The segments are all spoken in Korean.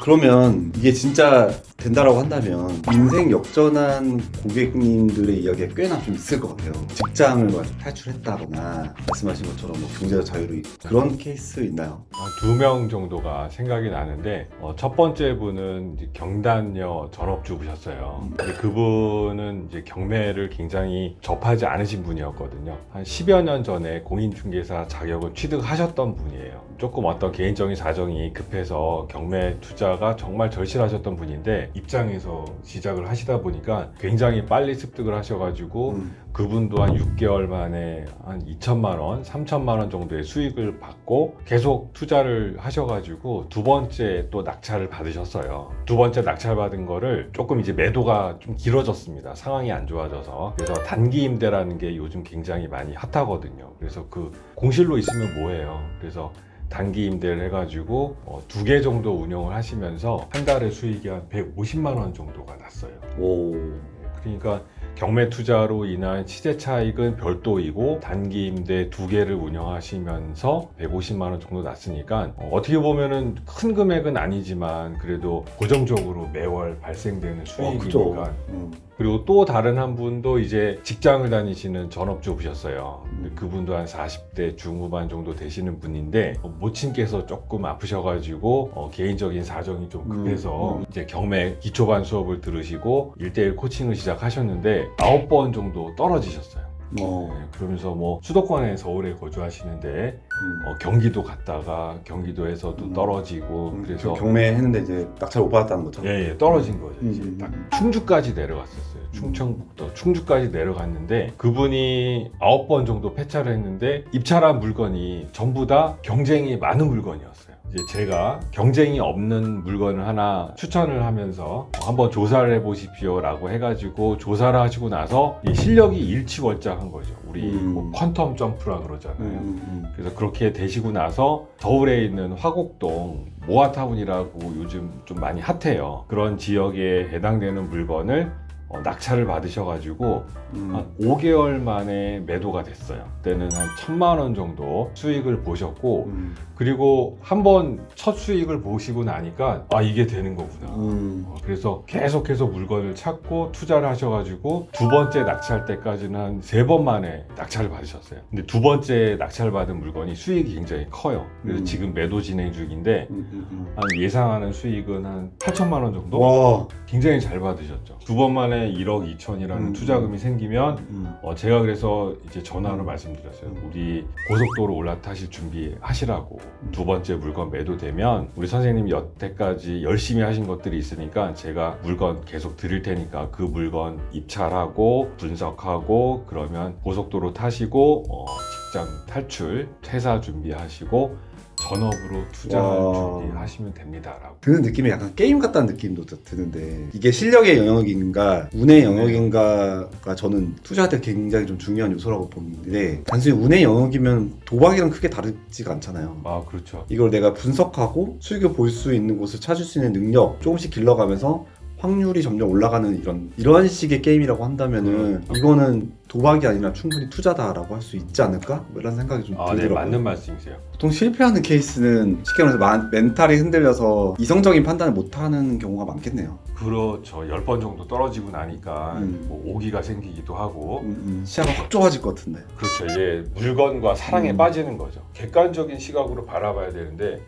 그러면 이게 진짜 된다라고 한다면 인생 역전한 고객님들의 이야기가 꽤나 좀 있을 것 같아요. 직장을 막 탈출했다거나 말씀하신 것처럼 뭐 경제적 자유로 그런 케이스 있나요? 한 2명 정도가 생각이 나는데 첫 번째 분은 이제 경단녀 전업주부셨어요. 근데 그분은 이제 경매를 굉장히 접하지 않으신 분이었거든요. 한 10여 년 전에 공인중개사 자격을 취득하셨던 분이에요. 조금 어떤 개인적인 사정이 급해서 경매 투자가 정말 절실하셨던 분인데 입장에서 시작을 하시다 보니까 굉장히 빨리 습득을 하셔가지고 그분도 한 6개월 만에 한 2천만 원, 3천만 원 정도의 수익을 받고 계속 투자를 하셔가지고 두 번째 또 낙찰을 받으셨어요. 두 번째 낙찰 받은 거를 조금 이제 매도가 좀 길어졌습니다. 상황이 안 좋아져서. 그래서 단기 임대라는 게 요즘 굉장히 많이 핫하거든요. 그래서 그 공실로 있으면 뭐해요. 그래서 단기 임대를 해가지고 2개 정도 운영을 하시면서 한 달에 수익이 한 150만 원 정도가 났어요. 오. 그러니까 경매 투자로 인한 시세 차익은 별도이고 단기 임대 2개를 운영하시면서 150만 원 정도 났으니까 어떻게 보면은 큰 금액은 아니지만 그래도 고정적으로 매월 발생되는 수익이니까. 그리고 또 다른 한 분도 이제 직장을 다니시는 전업주부셨어요. 그분도 한 40대 중후반 정도 되시는 분인데 모친께서 조금 아프셔가지고 개인적인 사정이 좀 급해서 이제 경매 기초반 수업을 들으시고 1대1 코칭을 시작하셨는데 9번 정도 떨어지셨어요. 네, 그러면서 뭐 수도권에 서울에 거주하시는데 경기도 갔다가 경기도에서도 떨어지고 그래서 경매했는데 이제 낙찰 못 받았다는 거죠? 예, 떨어진 거죠. 이제 딱 충주까지 내려갔었어요. 충청북도 충주까지 내려갔는데 그분이 9번 정도 폐차를 했는데 입찰한 물건이 전부 다 경쟁이 많은 물건이었어요. 이제 제가 경쟁이 없는 물건을 하나 추천을 하면서 한번 조사를 해보십시오 라고 해가지고 조사를 하시고 나서 이 실력이 일취월장한 거죠. 우리 뭐 퀀텀 점프라 그러잖아요. 그래서 그렇게 되시고 나서 서울에 있는 화곡동 모아타운이라고 요즘 좀 많이 핫해요. 그런 지역에 해당되는 물건을 낙찰을 받으셔가지고 한 5개월 만에 매도가 됐어요. 그때는 한 1,000만 원 정도 수익을 보셨고 그리고 한번 첫 수익을 보시고 나니까 아 이게 되는 거구나. 그래서 계속해서 물건을 찾고 투자를 하셔가지고 두 번째 낙찰 때까지는 한 3번 만에 낙찰을 받으셨어요. 근데 두 번째 낙찰 받은 물건이 수익이 굉장히 커요. 그래서 지금 매도 진행 중인데 한 예상하는 수익은 한 8천만 원 정도? 와. 굉장히 잘 받으셨죠. 두 번 만에 1억 2천이라는 투자금이 생기면 제가 그래서 이제 전화로 말씀드렸어요. 우리 고속도로 올라타실 준비하시라고. 두 번째 물건 매도되면 우리 선생님이 여태까지 열심히 하신 것들이 있으니까 제가 물건 계속 드릴 테니까 그 물건 입찰하고 분석하고 그러면 고속도로 타시고 직장 탈출, 퇴사 준비하시고 전업으로 투자할 준비하시면 됩니다라고. 드는 느낌이 약간 게임 같다는 느낌도 드는데 이게 실력의 영역인가 운의 영역인가가 저는 투자할 때 굉장히 좀 중요한 요소라고 보는데 단순히 운의 영역이면 도박이랑 크게 다르지가 않잖아요. 아 그렇죠. 이걸 내가 분석하고 수익을 볼 수 있는 곳을 찾을 수 있는 능력 조금씩 길러가면서 확률이 점점 올라가는 이런 식의 게임이라고 한다면은 이거는 도박이 아니라 충분히 투자다라고 할 수 있지 않을까? 뭐 이런 생각이 좀 들더라고요. 네, 맞는 말씀이세요. 보통 실패하는 케이스는 쉽게 말해서 멘탈이 흔들려서 이성적인 판단을 못하는 경우가 많겠네요. 그렇죠. 10번 정도 떨어지고 나니까 뭐 오기가 생기기도 하고 시야가 확 좁아질 것 같은데. 그렇죠. 이제 물건과 사랑에 빠지는 거죠. 객관적인 시각으로 바라봐야 되는데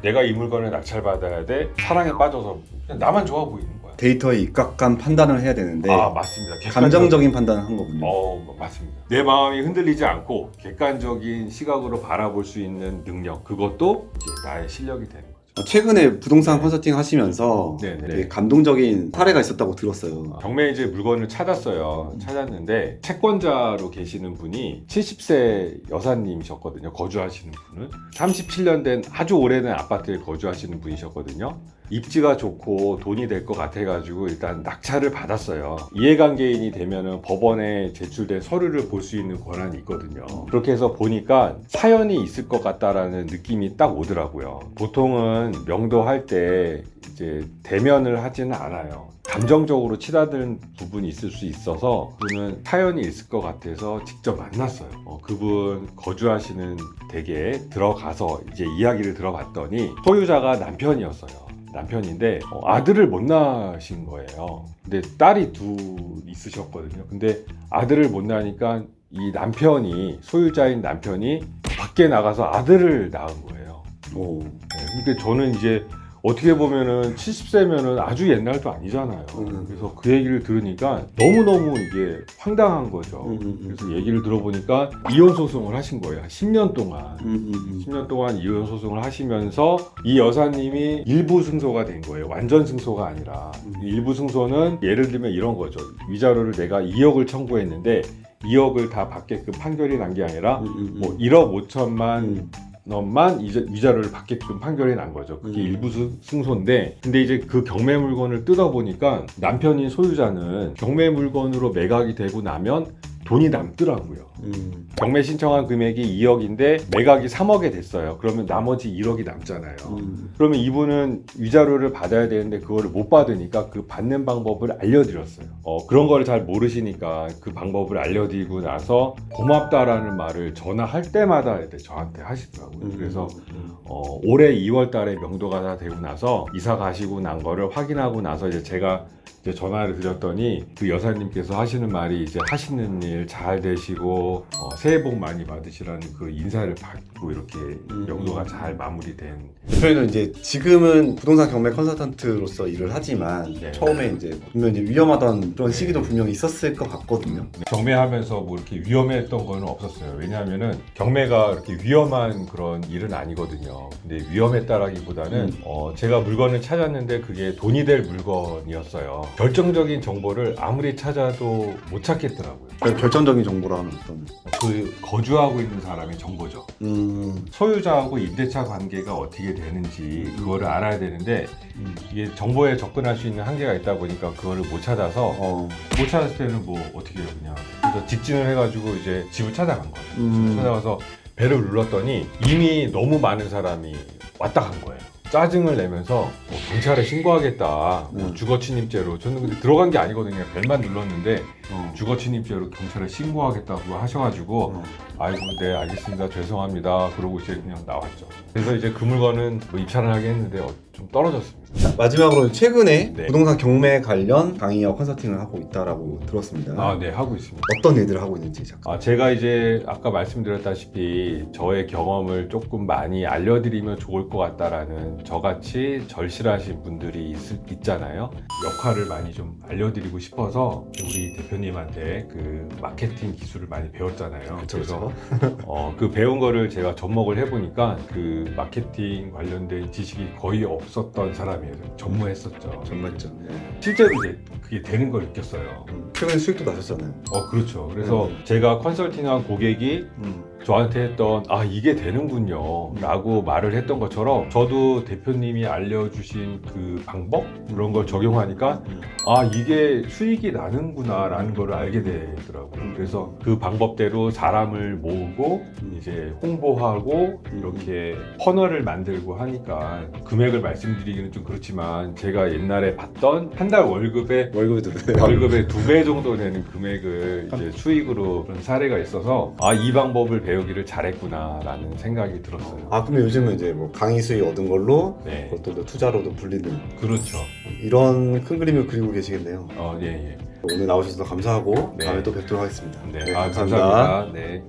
내가 이 물건을 낙찰받아야 돼. 사랑에 빠져서 그냥 나만 좋아 보이는 거야. 데이터에 입각한 판단을 해야 되는데 맞습니다. 감정적인 판단을 한 거군요. 맞습니다. 내 마음이 흔들리지 않고 객관적인 시각으로 바라볼 수 있는 능력, 그것도 이제 나의 실력이 되는 거죠. 최근에 부동산 컨설팅 하시면서 되게 감동적인 사례가 있었다고 들었어요. 경매 이제 물건을 찾았는데 채권자로 계시는 분이 70세 여사님이셨거든요. 거주하시는 분은 37년 된 아주 오래된 아파트에 거주하시는 분이셨거든요. 입지가 좋고 돈이 될 것 같아가지고 일단 낙찰을 받았어요. 이해관계인이 되면은 법원에 제출된 서류를 볼 수 있는 권한이 있거든요. 그렇게 해서 보니까 사연이 있을 것 같다라는 느낌이 딱 오더라고요. 보통은 명도할 때 이제 대면을 하지는 않아요. 감정적으로 치닫는 부분이 있을 수 있어서 그분은 사연이 있을 것 같아서 직접 만났어요. 그분 거주하시는 댁에 들어가서 이제 이야기를 들어봤더니 소유자가 남편이었어요. 남편인데 아들을 못 낳으신 거예요. 근데 딸이 둘 있으셨거든요. 근데 아들을 못 낳으니까 이 남편이, 소유자인 남편이 밖에 나가서 아들을 낳은 거예요. 오. 네, 근데 저는 이제 어떻게 보면은 70세면은 아주 옛날도 아니잖아요. 그래서 그 얘기를 들으니까 너무너무 이게 황당한 거죠. 그래서 얘기를 들어보니까 이혼 소송을 하신 거예요. 한 10년 동안. 10년 동안 이혼 소송을 하시면서 이 여사님이 일부 승소가 된 거예요. 완전 승소가 아니라. 일부 승소는 예를 들면 이런 거죠. 위자료를 내가 2억을 청구했는데 2억을 다 받게끔 판결이 난 게 아니라 뭐 1억 5천만 원만 위자료를 받게끔 판결이 난 거죠. 그게 일부 승소인데, 근데 이제 그 경매 물건을 뜯어보니까 남편인 소유자는 경매 물건으로 매각이 되고 나면 돈이 남더라고요. 경매 신청한 금액이 2억인데 매각이 3억에 됐어요. 그러면 나머지 1억이 남잖아요. 그러면 이분은 위자료를 받아야 되는데 그거를 못 받으니까 그 받는 방법을 알려드렸어요. 그런 거를 잘 모르시니까 그 방법을 알려드리고 나서 고맙다라는 말을 전화할 때마다 저한테 하시더라고요. 그래서 올해 2월 달에 명도가 다 되고 나서 이사 가시고 난 거를 확인하고 나서 이제 제가 전화를 드렸더니 그 여사님께서 하시는 말이 이제 하시는 일 잘 되시고 새해 복 많이 받으시라는 그 인사를 받고 이렇게 명도가 잘 마무리된. 저희는 이제 지금은 부동산 경매 컨설턴트로서 일을 하지만 네. 처음에 이제 분명히 위험하던 그런 시기도 분명히 있었을 것 같거든요. 경매하면서 뭐 이렇게 위험했던 거는 없었어요. 왜냐하면은 경매가 이렇게 위험한 그런 일은 아니거든요. 근데 위험했다라기보다는 제가 물건을 찾았는데 그게 돈이 될 물건이었어요. 결정적인 정보를 아무리 찾아도 못 찾겠더라고요. 결정적인 정보라는 어떤 그 거주하고 있는 사람의 정보죠. 소유자하고 임대차 관계가 어떻게 되는지 그거를 알아야 되는데 이게 정보에 접근할 수 있는 한계가 있다 보니까 그거를 못 찾아서 못 찾았을 때는 뭐 어떻게 해요 그냥. 그래서 직진을 해가지고 이제 집을 찾아간 거예요. 집을 찾아가서 배를 눌렀더니 이미 너무 많은 사람이 왔다 간 거예요. 짜증을 내면서 경찰에 신고하겠다. 주거침입죄로. 저는 근데 들어간 게 아니거든요. 벨만 눌렀는데 주거침입죄로 경찰에 신고하겠다고 하셔가지고 아이고 네 알겠습니다 죄송합니다 그러고 이제 그냥 나왔죠. 그래서 이제 그 물건은 뭐 입찰을 하게 했는데 좀 떨어졌습니다. 자, 마지막으로 최근에 네. 부동산 경매 관련 강의와 컨설팅을 하고 있다라고 들었습니다. 네 하고 있습니다. 어떤 일들을 하고 있는지 잠깐. 제가 이제 아까 말씀드렸다시피 저의 경험을 조금 많이 알려드리면 좋을 것 같다라는 저같이 절실하신 분들이 있잖아요. 역할을 많이 좀 알려드리고 싶어서 우리 대표님한테 그 마케팅 기술을 많이 배웠잖아요. 그렇죠. 그 배운 거를 제가 접목을 해보니까 그 마케팅 관련된 지식이 거의 없었던 사람이에요. 전무했었죠. 정말죠. 실제로 이제 그게 되는 걸 느꼈어요. 최근에 수익도 나셨잖아요. 그렇죠. 그래서 제가 컨설팅한 고객이 저한테 했던 이게 되는군요 라고 말을 했던 것처럼 저도 대표님이 알려주신 그 방법 그런 걸 적용하니까 이게 수익이 나는구나 라는 걸 알게 되더라고요. 그래서 그 방법대로 사람을 모으고 이제 홍보하고 이렇게 퍼널을 만들고 하니까 금액을 말씀드리기는 좀 그렇지만 제가 옛날에 받던 한 달 월급의 2배 정도 되는 금액을 이제 수익으로 그런 사례가 있어서 이 방법을 배우기를 잘했구나 라는 생각이 들었어요. 그러면 요즘은 이제 뭐 강의 수익 얻은 걸로 네. 그것도 투자로도 불리는 그렇죠. 이런 큰 그림을 그리고 계시겠네요. 예. 오늘 나오셔서 감사하고 네. 다음에 또 뵙도록 하겠습니다. 네, 감사합니다. 네.